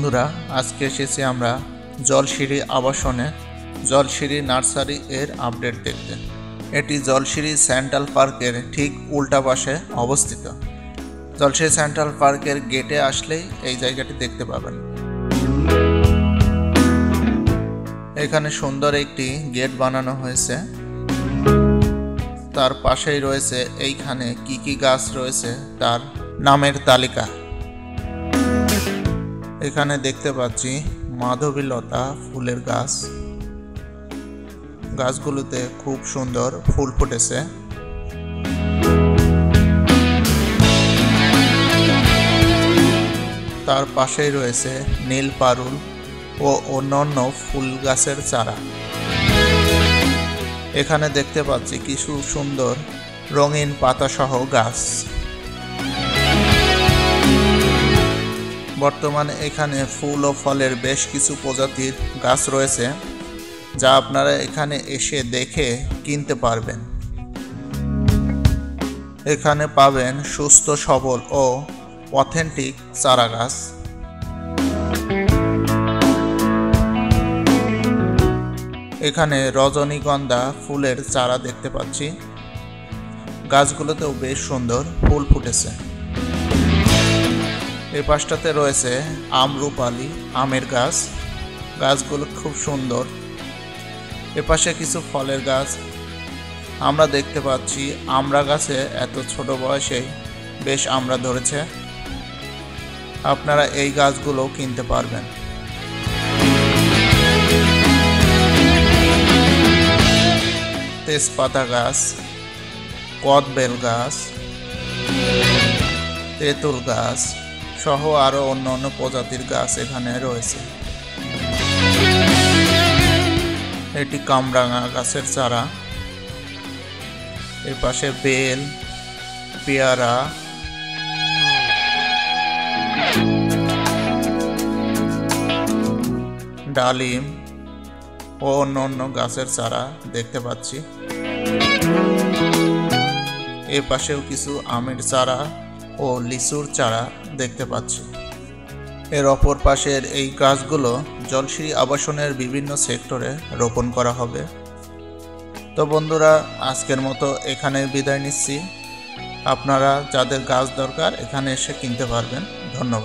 বন্ধুরা, আজকে এসেছি আমরা জলশিরি আবাসনে জলশিরি নার্সারি এর আপডেট দেখতে। এটি জলশিরি সেন্ট্রাল পার্কের ঠিক উল্টা পাশে অবস্থিত। জলশিরি সেন্ট্রাল পার্কের গেটে আসলেই এই জায়গাটি দেখতে পাবেন। এখানে সুন্দর একটি গেট বানানো হয়েছে। তার পাশেই রয়েছে এইখানে কি কি গাছ রয়েছে তার নামের তালিকা। এখানে দেখতে পাচ্ছি মাধবীলতা ফুলের গাছ। গাছগুলোতে খুব সুন্দর ফুল ফুটেছে। তার পাশেই রয়েছে নীল পারুল ও অন্যান্য ফুল গাছের চারা। এখানে দেখতে পাচ্ছি কিছু সুন্দর রঙিন পাতাসহ গাছ। বর্তমানে এখানে ফুল ও ফলের বেশ কিছু প্রজাতির গাছ রয়েছে, যা আপনারা এখানে এসে দেখে কিনতে পারবেন। এখানে পাবেন সুস্থ সবল ও অথেন্টিক চারা গাছ। এখানে রজনীগন্ধা ফুলের চারা দেখতে পাচ্ছি। গাছগুলোতেও বেশ সুন্দর ফুল ফুটেছে। এই পাশটাতে রয়েছে আমরুপালি আমের গাছ। গাছগুলো খুব সুন্দর। এপাশে কিছু ফলের গাছ আমরা দেখতে পাচ্ছি। আমড়া গাছে এত ছোট বয়সেই বেশ আমড়া ধরেছে। আপনারা এই গাছগুলো কিনতে পারবেন। তেজপাতা গাছ, কদবেল গাছ, তেঁতুল গাছ সহ আরো অন্যান্য প্রজাতির গাছ এখানে রয়েছে। এটি কামরাঙা গাছের চারা। এর পাশে বেল, পেয়ারা, ডালিম ও অন্যান্য গাছের চারা দেখতে পাচ্ছি। এর পাশেও কিছু আমের চারা ও লিচুর চারা দেখতে পাচ্ছি। এর অপর পাশের এই গাছগুলো জলশিরি আবাসনের বিভিন্ন সেক্টরে রোপণ করা হবে। তো বন্ধুরা, আজকের মতো এখানে বিদায় নিচ্ছি। আপনারা যাদের গাছ দরকার এখানে এসে কিনতে পারবেন। ধন্যবাদ।